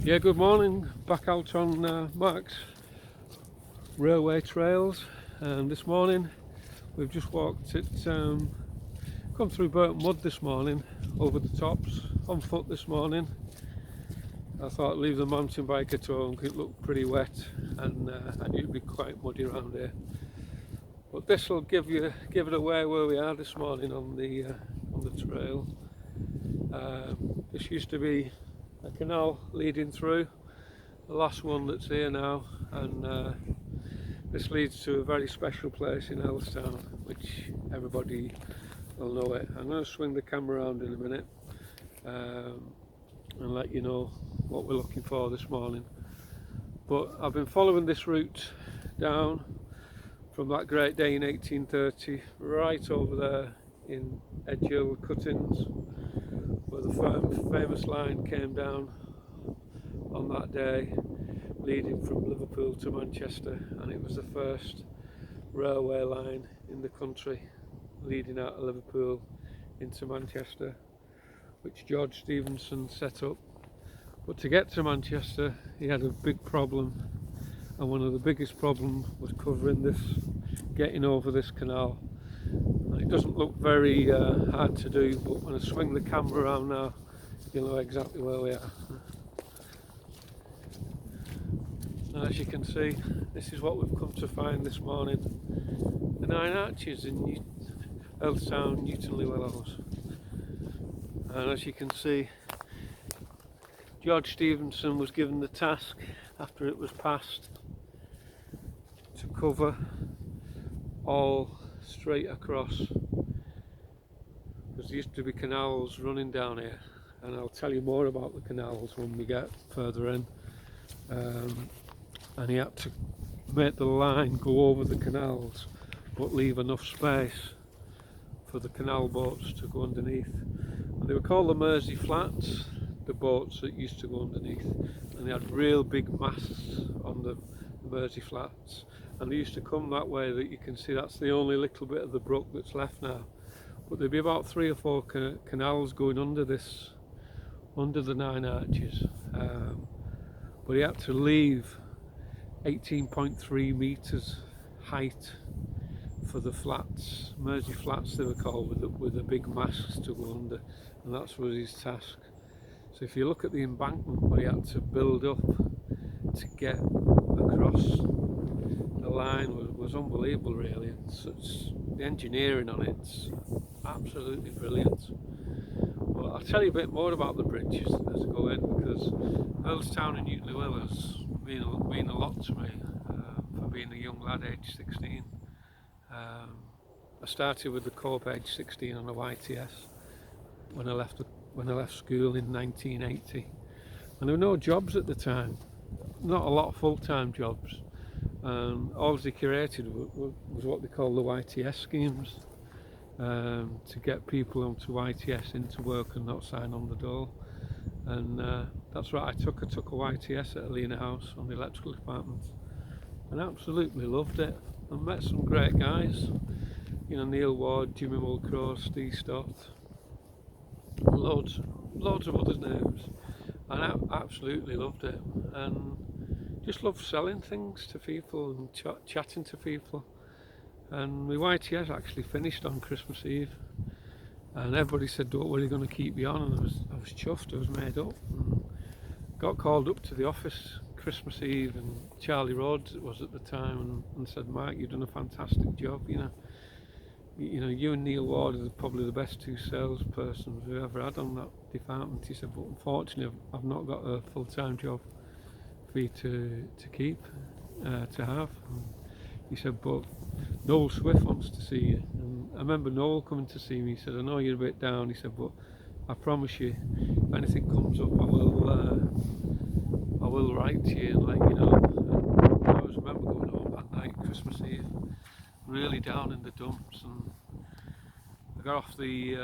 Yeah, good morning. Back out on Mark's railway trails. This morning we've just walked it, come through burnt mud this morning, over the tops, on foot this morning. I thought I'd leave the mountain bike at home, it looked pretty wet and I knew it'd be quite muddy around here. But this will give it away where we are this morning on the trail. This used to be a canal leading through, the last one that's here now, and this leads to a very special place in Earlstown, which everybody will know it. I'm going to swing the camera around in a minute and let you know what we're looking for this morning. But I've been following this route down from that great day in 1830 right over there in Edgehill Cuttings, where the famous line came down on that day leading from Liverpool to Manchester, and it was the first railway line in the country leading out of Liverpool into Manchester, which George Stephenson set up. But to get to Manchester he had a big problem, and one of the biggest problems was covering this, getting over this canal. And it doesn't look very hard to do, but when I swing the camera around now you'll know exactly where we are. And as you can see, this is what we've come to find this morning: the 9 arches in Earlstown, Newton-le-Willows. And as you can see, George Stephenson was given the task, after it was passed, to cover all straight across, because there used to be canals running down here, and I'll tell you more about the canals when we get further in. And he had to make the line go over the canals but leave enough space for the canal boats to go underneath. And they were called the Mersey Flats, the boats that used to go underneath, and they had real big masts on the Mersey Flats, and they used to come that way. That you can see, that's the only little bit of the brook that's left now, but there'd be about 3 or 4 canals going under this, under the 9 arches. But he had to leave 18.3 metres height for the flats, Mersey Flats they were called, with a big mast to go under, and that was his task. So if you look at the embankment where he had to build up to get across the line was unbelievable really. The engineering on it's absolutely brilliant. Well, I'll tell you a bit more about the bridge as I go in, because Earlstown and Newton-le-Willows mean a lot to me, for being a young lad aged 16. I started with the Corp aged 16 on a YTS when I left school in 1980, and there were no jobs at the time, not a lot of full-time jobs. All they created was what they call the YTS schemes, to get people onto YTS into work and not sign on the dole. And that's what I took. I took a YTS at Alina House on the electrical department and absolutely loved it, and met some great guys, you know, Neil Ward, Jimmy Mulcrow, Steve Stott, loads of other names, and I absolutely loved it, and just loved selling things to people and chatting to people. And my YTS actually finished on Christmas Eve, and everybody said, "Don't worry, going to keep you on," and I was chuffed. I was made up and got called up to the office Christmas Eve, and Charlie Rhodes it was at the time, and said, "Mark, you've done a fantastic job, you know, you and Neil Ward are probably the best 2 salespersons we've ever had on that department." He said, "But unfortunately I've not got a full-time job for you to keep, to have." And he said, "But Noel Swift wants to see you." And I remember Noel coming to see me. He said, "I know you're a bit down," he said, "but I promise you, if anything comes up, I will write to you and let you know." And I always remember going home that night, Christmas Eve, really down in the dumps, and I got off the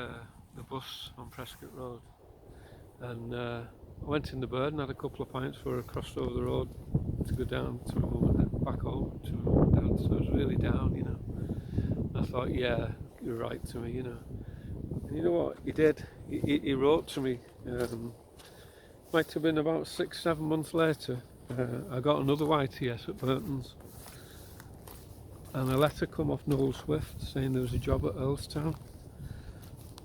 bus on Prescott Road, and I went in the Bird and had a couple of pints before I crossed over the road to go down to back home to Dad. So I was really down, you know. And I thought, yeah, you're right to me, you know. And you know what he did? He wrote to me might have been about 6-7 months later, I got another YTS at Burton's, and a letter come off Noel Swift saying there was a job at Earlstown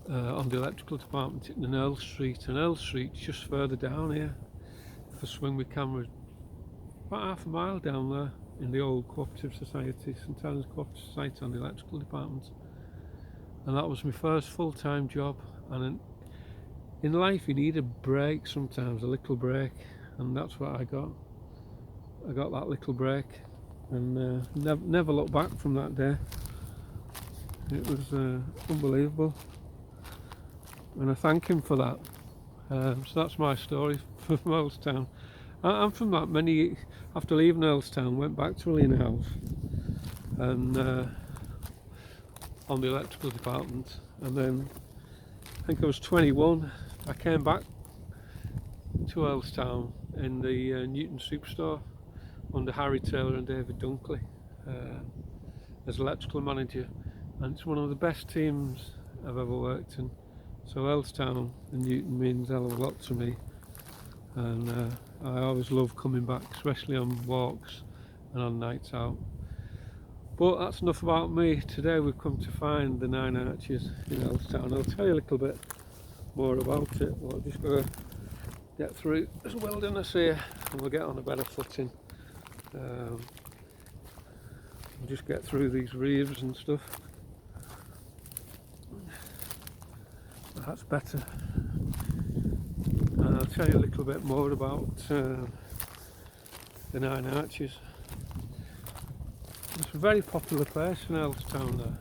on the electrical department in Earl Street, and Earl Street's just further down here for swing with cameras, about half a mile down there in the old cooperative society, St Helens Cooperative Society, on the electrical department. And that was my first full-time job. And in life you need a break sometimes, a little break, and that's what I got. I got that little break, and never looked back from that day. It was unbelievable, and I thank him for that. So that's my story from Earlstown. I'm from that many. After leaving Earlstown, went back to Lena House, and on the electrical department, and then I think I was 21. I came back to Earlstown in the Newton Superstore under Harry Taylor and David Dunkley as electrical manager, and it's one of the best teams I've ever worked in. So Earlstown and Newton means a hell of a lot to me, and I always love coming back, especially on walks and on nights out. But that's enough about me. Today we've come to find the 9 Arches in Earlstown. I'll tell you a little bit more about it. We'll just got to get through this wilderness here, and we'll get on a better footing. We'll just get through these reeves and stuff. That's better. And I'll tell you a little bit more about the 9 Arches. It's a very popular place in Earlstown, there.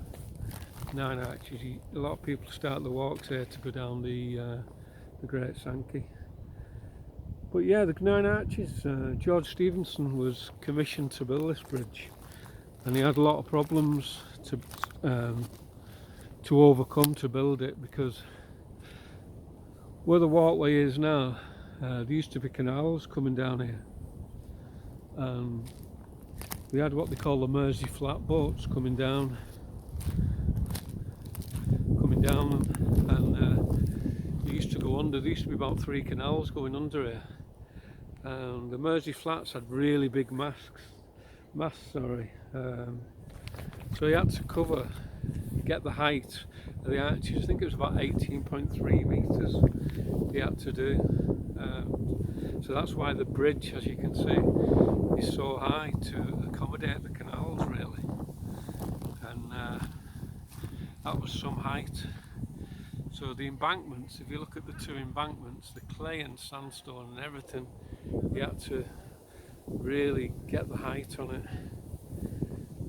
9 Arches. A lot of people start the walks here to go down the Great Sankey. But yeah, the 9 Arches, George Stevenson was commissioned to build this bridge, and he had a lot of problems to overcome to build it, because where the walkway is now, there used to be canals coming down here, and we had what they call the Mersey flat boats coming down, and they used to go under. There used to be about 3 canals going under here, and the Mersey flats had really big masts, so he had to get the height of the arches. I think it was about 18.3 metres he had to do. So that's why the bridge, as you can see, is so high, to accommodate the canals, really. And that was some height. So the embankments, if you look at the 2 embankments, the clay and sandstone and everything, you had to really get the height on it.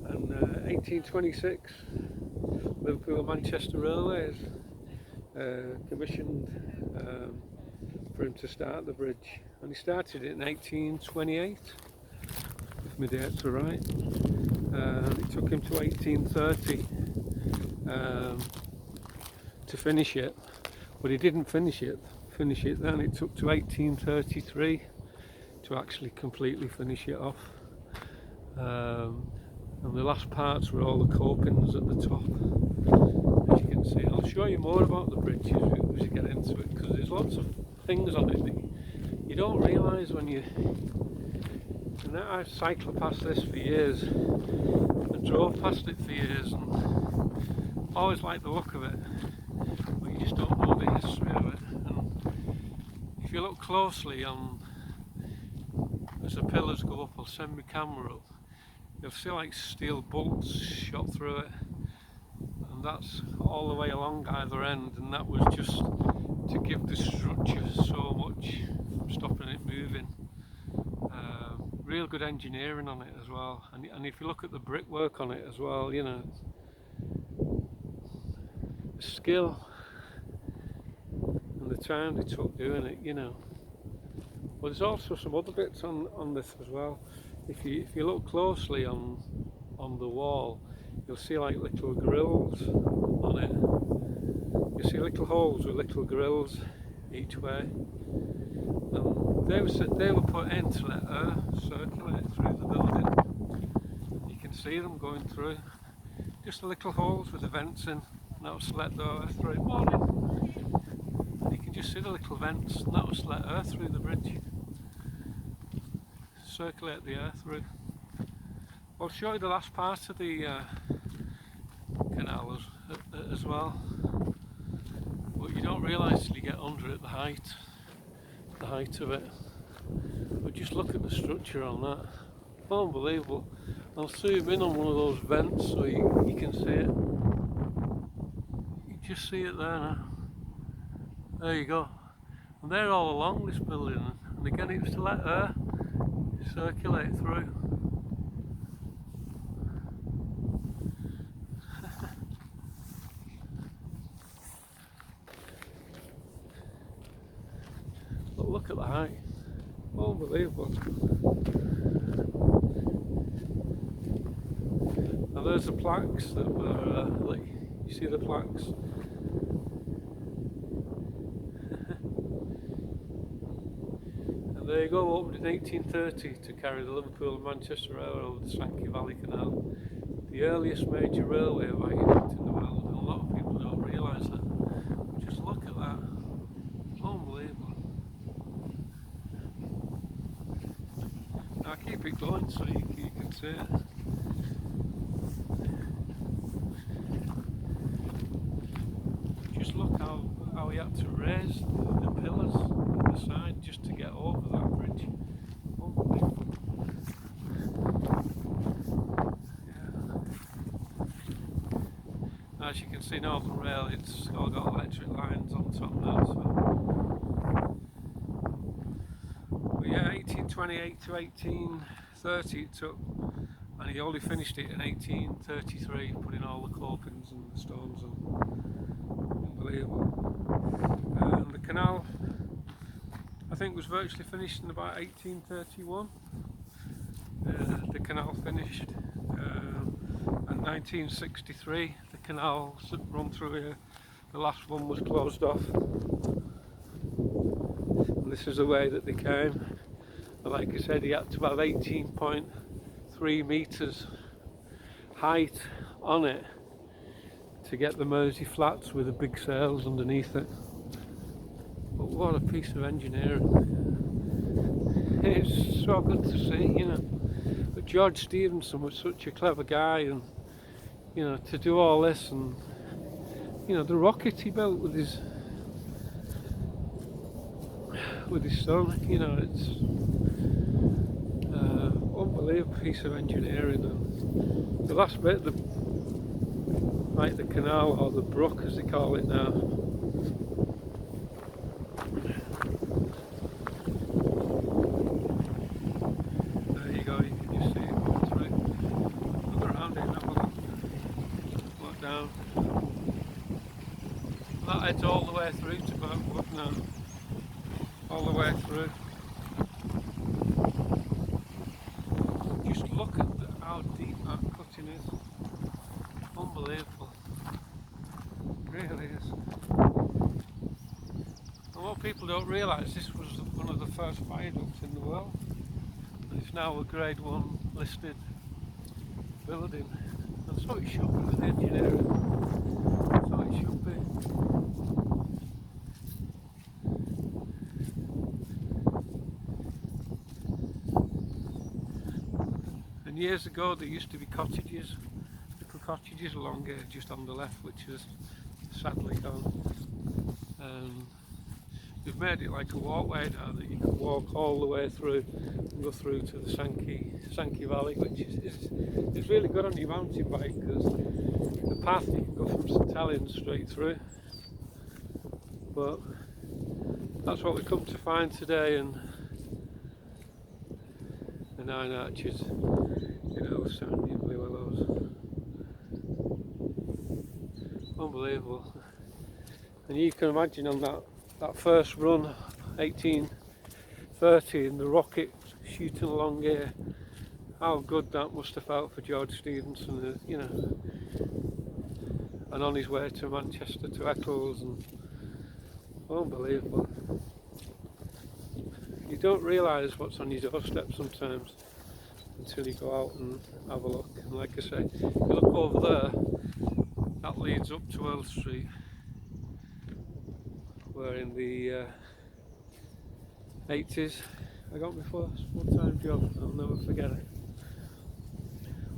And 1826, Liverpool and Manchester Railways commissioned for him to start the bridge, and he started it in 1828, if my dates are right. It took him to 1830 to finish it, but he didn't finish it then. It took to 1833 to actually completely finish it off, and the last parts were all the copings at the top, as you can see. I'll show you more about the bridge as we get into it, because there's lots of things on it that you don't realise when you... And I cycled past this for years, and drove past it for years, and always liked the look of it, but you just don't know the history of it. And if you look closely as the pillars go up, I'll send my camera up, you'll see like steel bolts shot through it, and that's all the way along either end, and that was just to give the structure so much from stopping it moving. Real good engineering on it as well, and if you look at the brickwork on it as well, you know, the skill and the time they took doing it, you know. But there's also some other bits on this as well. If you look closely on the wall, you'll see like little grills on it. You see little holes with little grills each way, and they were put in to let air circulate through the building. You can see them going through, just the little holes with the vents in, and that was to let the air through. Morning. You can just see the little vents, and that was let air through the bridge, circulate the air through. I'll show you the last part of the canal as well, but you don't realise till you get under it the height of it. But just look at the structure on that, unbelievable. I'll zoom in on one of those vents so you can see it. You just see it there now. There you go. And they're all along this building, and again it was to let air circulate through. But look at the height. Unbelievable. Now there's the plaques that were, like, you see the plaques? And there you go, opened in 1830 to carry the Liverpool and Manchester Railway over the Sankey Valley Canal. The earliest major railway viaduct in the world, and a lot of people don't realise that. But just look at that. Unbelievable. Now keep it going so you can see it. Just look how he had to raise the pillars on the side just to get over that bridge. Unbelievable. Yeah. As you can see, Northern Rail, it's all got electric lines on top now. So. But yeah, 1828 to 1830 it took, and he only finished it in 1833, putting all the copings and the stones on. Unbelievable. And the canal, I think, was virtually finished in about 1831. The canal finished, in 1963 the canal run through here. The last one was closed off. And this is the way that they came. And like I said, he had to have 18.3 metres height on it to get the Mersey flats with the big sails underneath it. But what a piece of engineering. It's so good to see, you know. But George Stephenson was such a clever guy, and you know, to do all this, and you know, the rocket he built with his son, you know, it's unbelievable piece of engineering. And the last bit, like the canal, or the brook as they call it now. There you go, you can just see it going through. Look around it and have a look. Look down. That heads all the way through to Birkwood now. All the way through. Just look at how deep that cutting is. Unbelievable. It really is. And what people don't realise, this was one of the first viaducts in the world. And it's now a Grade 1 listed building. And so it should be with engineering. So it should be. And years ago there used to be cottages, little cottages along here just on the left, which is sadly gone. We've made it like a walkway now that you can walk all the way through and go through to the Sankey Valley, which is really good on your mountain bike, because the path you can go from St Helens straight through. But that's what we come to find today, and the 9 arches, you know, surrounding Blue Willows. Unbelievable. And you can imagine on that first run, 1830, and the rocket shooting along here, how good that must have felt for George Stephenson, you know, and on his way to Manchester to Eccles, and unbelievable. You don't realise what's on your doorstep sometimes until you go out and have a look. And like I say, if you look over there, that leads up to Earl Street, were in the 80s. I got my first full-time job, I'll never forget it.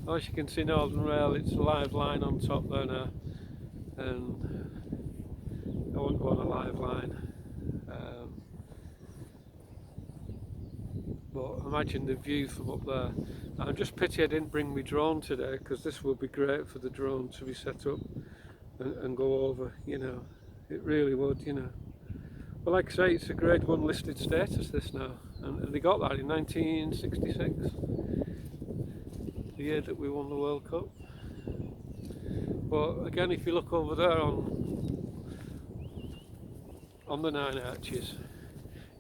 As you can see, Northern Rail, it's a live line on top there now, and I wouldn't go on a live line. But imagine the view from up there. I'm just pity I didn't bring my drone today, because this would be great for the drone to be set up and go over, you know. It really would, you know. But like I say, it's a grade 1 listed status this now, and they got that in 1966, the year that we won the World Cup. But again, if you look over there on the Nine Arches,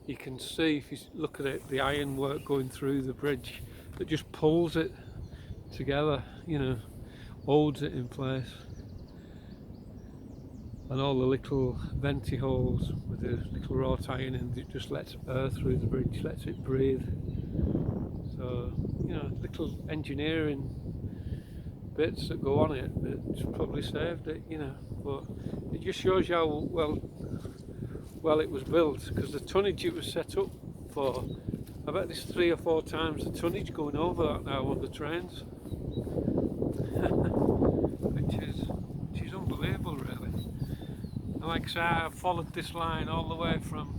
you can see, if you look at it, the ironwork going through the bridge that just pulls it together, you know, holds it in place. And all the little venti holes with the little wrought iron in it just lets air through the bridge, lets it breathe. So, you know, little engineering bits that go on it that probably saved it, you know. But it just shows you how well it was built, because the tonnage it was set up for, I bet there's 3 or 4 times the tonnage going over that now on the trains. which is unbelievable, really. And like I say, I've followed this line all the way from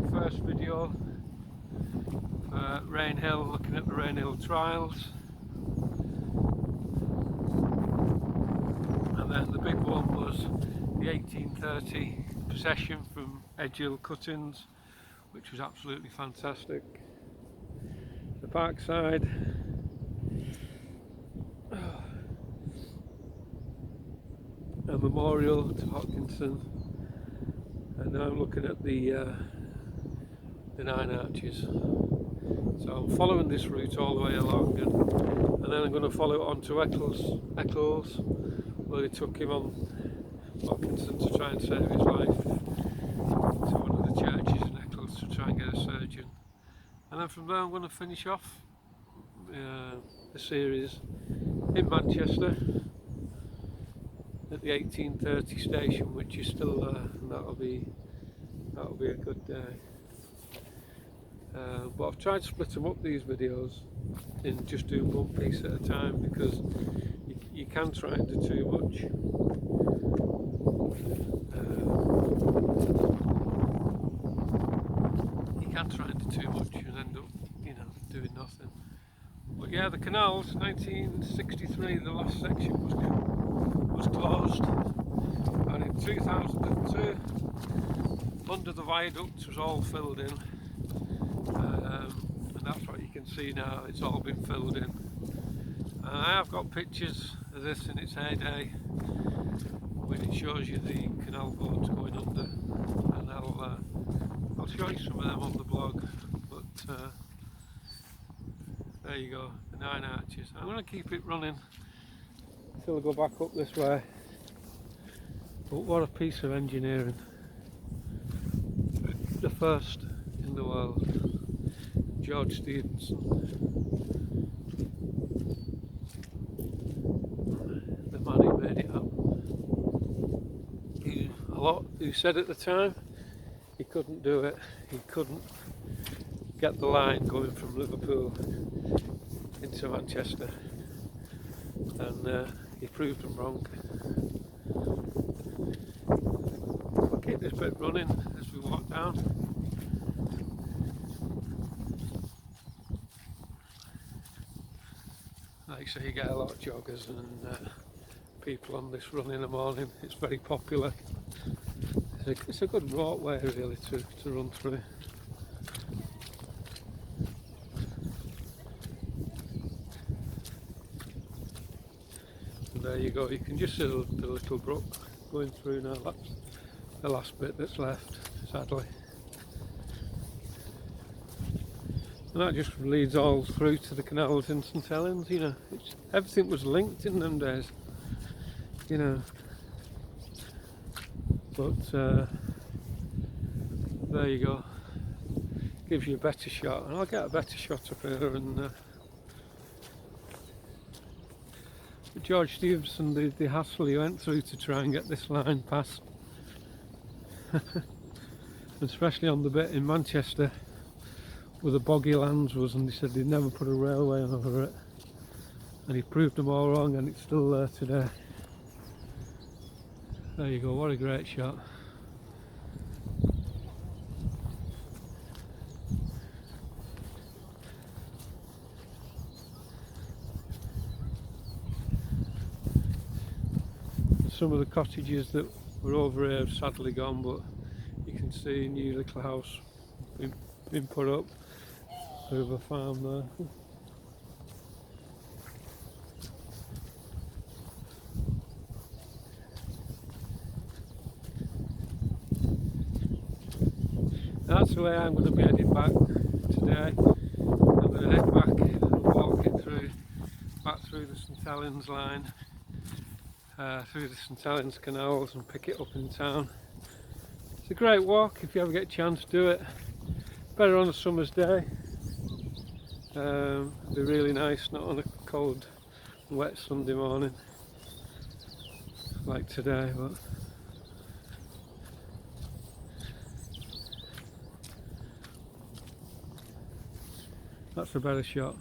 the first video, Rainhill, looking at the Rainhill trials, and then the big one was the 1830 procession from Edgehill Cuttings, which was absolutely fantastic. The Parkside, a memorial to Hopkinson, and now I'm looking at the Nine Arches. So I'm following this route all the way along, and then I'm going to follow it on to Eccles, where they took him on, Hopkinson, to try and save his life, to one of the churches in Eccles to try and get a surgeon. And then from there I'm going to finish off the series in Manchester at the 1830 station, which is still there, and that'll be a good day. But I've tried to split them up, these videos, in just doing one piece at a time, because you can try and do too much. You can try and do too much and end up, you know, doing nothing. But yeah, the canals, 1963, the last section was closed, and in 2002, under the viaduct was all filled in, and that's what you can see now. It's all been filled in. I have got pictures of this in its heyday, when it shows you the canal boats going under, and I'll show you some of them on the blog. But there you go, the Nine Arches. I'm going to keep it running until I go back up this way. But what a piece of engineering. The first in the world. George Stephenson. The man who made it up. He said at the time he couldn't do it. He couldn't get the line going from Liverpool into Manchester. And he proved them wrong. I'll keep this bit running as we walk down. Like I say, you get a lot of joggers and people on this run in the morning. It's very popular. It's a good walkway, really, to run through. And there you go, you can just see the little brook going through now. That's the last bit that's left, sadly. And that just leads all through to the canals in St Helens, you know. Everything was linked in them days, you know. But there you go. Gives you a better shot, and I'll get a better shot up here. And George Stephenson, the hassle he went through to try and get this line past especially on the bit in Manchester where the boggy lands was, and they said they'd never put a railway over it, and he proved them all wrong, and it's still there today. There you go, what a great shot. Some of the cottages that were over here have sadly gone, but you can see a new little house been put up. Bit of a farm there. That's the way I'm going to be heading back today. I'm going to head back and walk it through, back through the St Helens line, through the St Helens canals, and pick it up in town. It's a great walk if you ever get a chance, do it. Better on a summer's day. It'd be really nice, not on a cold, wet Sunday morning like today. But that's a better shot.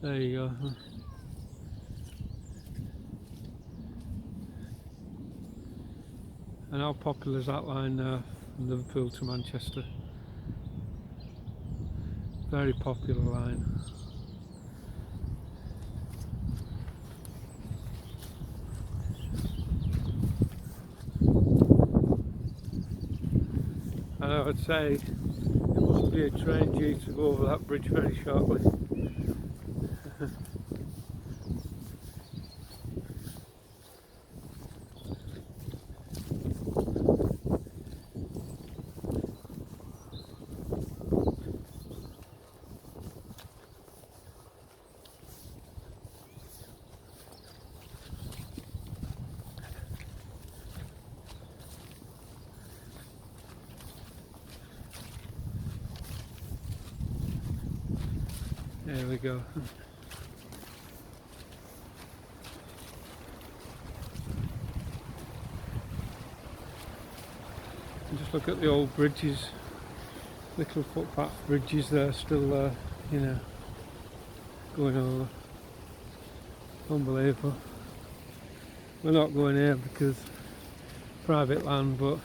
There you go. And how popular is that line now from Liverpool to Manchester? Very popular line. And I would say it must be a train due to go over that bridge very shortly. There we go. And just look at the old bridges, little footpath bridges there, still there, you know, going over. Unbelievable. We're not going here because private land, but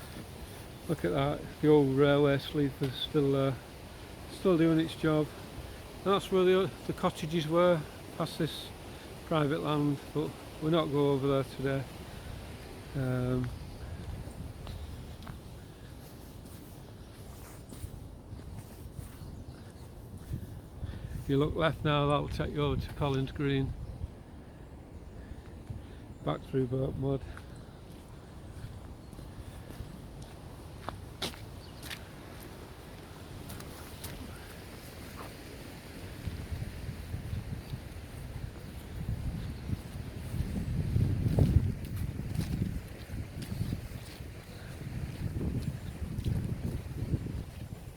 look at that, the old railway sleeper's still there, still doing its job. And that's where the cottages were, past this private land, but we're not going over there today. If you look left now, that will take you over to Collins Green, back through Burke Mud.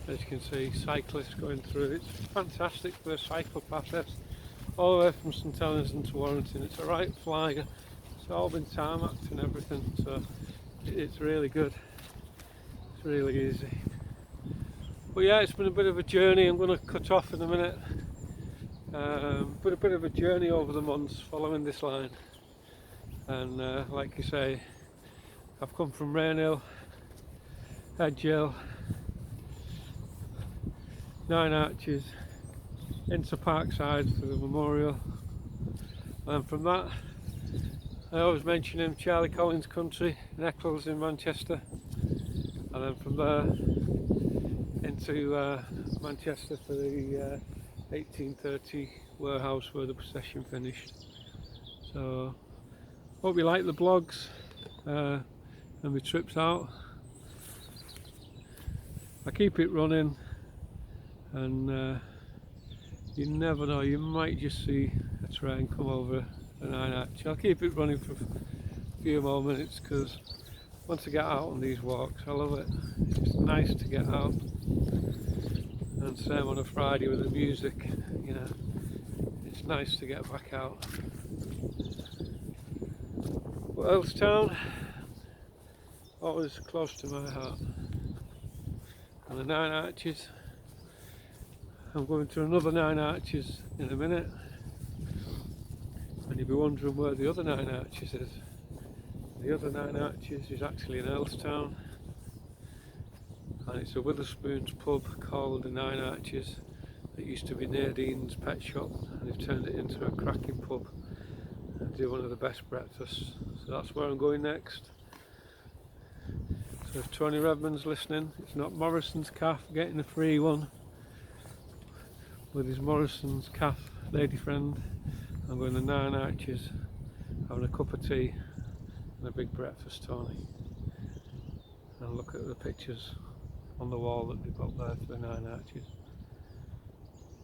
As you can see, cyclists going through. It's fantastic for a cycle path. All the way from St Helens into Warrington. It's a right flyer. It's all been tarmacked and everything, so it's really good. It's really easy. But yeah, it's been a bit of a journey. I'm going to cut off in a minute. But a bit of a journey over the months following this line. And like you say, I've come from Rainhill, Edge Hill, Nine Arches, into Parkside for the memorial, and from that I always mention him, Charlie Collins Country in Eccles in Manchester, and then from there into Manchester for the 1830 warehouse where the procession finished. So hope you like the vlogs and my trips out. I keep it running, and you never know, you might just see a train come over the Nine Arch. I'll keep it running for a few more minutes because once I get out on these walks, I love it. It's nice to get out, and same on a Friday with the music, you know, it's nice to get back out. What else town? always close to my heart. And the Nine Arches, I'm going to another Nine Arches in a minute, and you'll be wondering where the other Nine Arches is. The other Nine Arches is actually in Earlstown, and it's a Witherspoons pub called the Nine Arches. It used to be Nadine's pet shop, and they've turned it into a cracking pub and do one of the best breakfasts. So that's where I'm going next. So if Tony Redmond's listening, it's not Morrison's Calf getting a free one with his Morrison's Calf lady friend. I'm going to Nine Arches, having a cup of tea and a big breakfast, Tony. And look at the pictures on the wall that they've got there for the Nine Arches.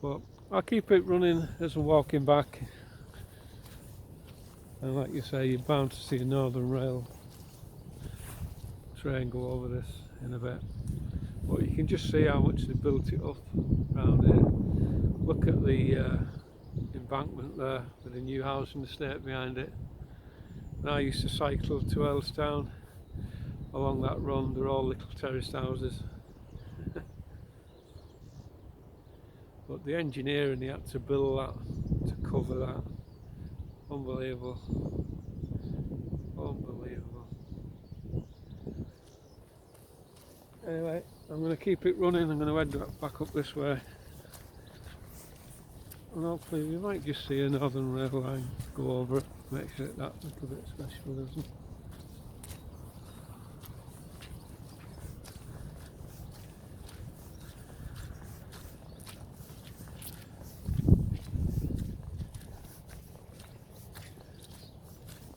But I'll keep it running as I'm walking back. And like you say, you're bound to see a Northern Rail train go over this in a bit. But you can just see how much they built it up around here. Look at the embankment there with the new housing estate behind it. And I used to cycle to Earlstown along that run. They're all little terraced houses. But the engineering, they had to build that to cover that. Unbelievable. Unbelievable. Anyway, I'm going to keep it running. I'm going to head back up this way. And hopefully we might just see a Northern Rail line go over it. Makes it that little bit special, doesn't it?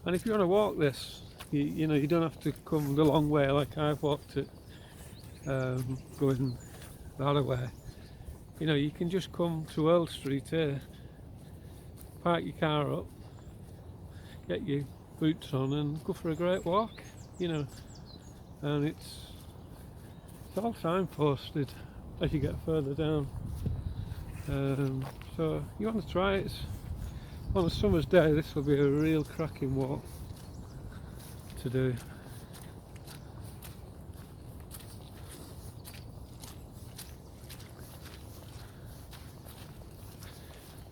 And if you want to walk this, you know, you don't have to come the long way like I've walked it, going that way. You know, you can just come to Earl Street here, park your car up, get your boots on and go for a great walk, you know. And it's all signposted as you get further down. So you want to try it. On a summer's day, this will be a real cracking walk to do.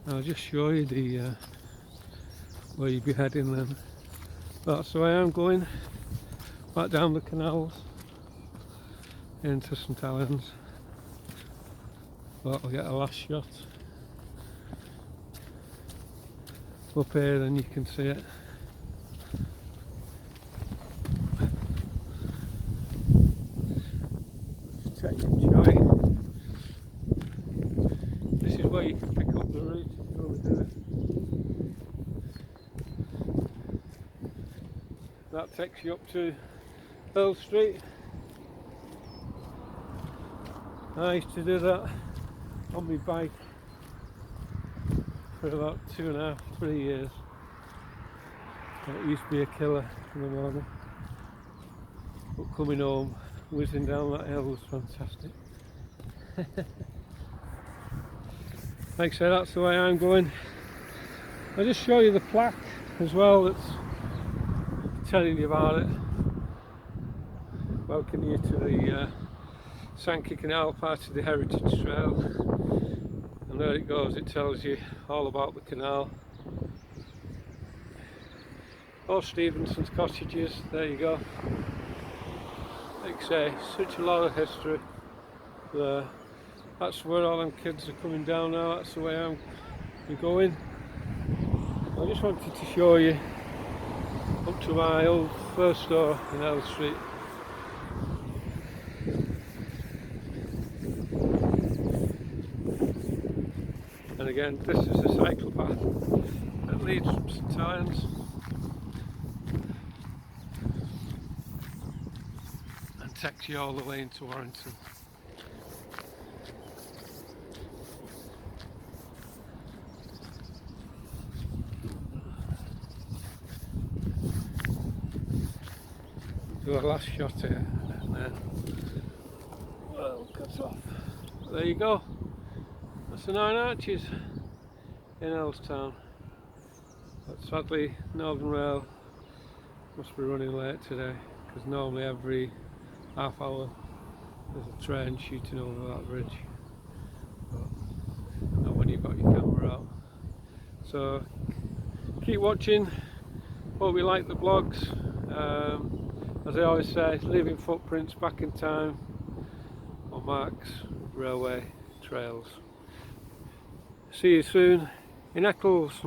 I'll just show you the where you'd be heading then. That's the way I'm going, back down the canals into St Helens. But I'll get a last shot up here, then you can see it. Take your joy. This is where you can pick up the route if you want to do it. That takes you up to Earl Street. I used to do that on my bike for about 2.5, 3 years. It used to be a killer in the morning. But coming home, whizzing down that hill was fantastic. Like I say, that's the way I'm going. I'll just show you the plaque as well that's telling you about it. Welcome you to the Sankey Canal, part of the Heritage Trail. And there it goes, it tells you all about the canal. Oh, Stevenson's cottages, there you go. Like I say, such a lot of history there. That's where all them kids are coming down now, that's the way I'm going. I just wanted to show you up to my old first store in Earl Street. And again, this is the cycle path that leads from St Helens and takes you all the way into Warrington. Do a last shot here and then well, cut off. There you go. That's the Nine Arches in Earlstown. But sadly, Northern Rail must be running late today. because normally every half hour there's a train shooting over that bridge, but not when you've got your camera out. So keep watching, hope you like the vlogs. As I always say, leaving footprints back in time on Mark's railway trails. See you soon in Eccles.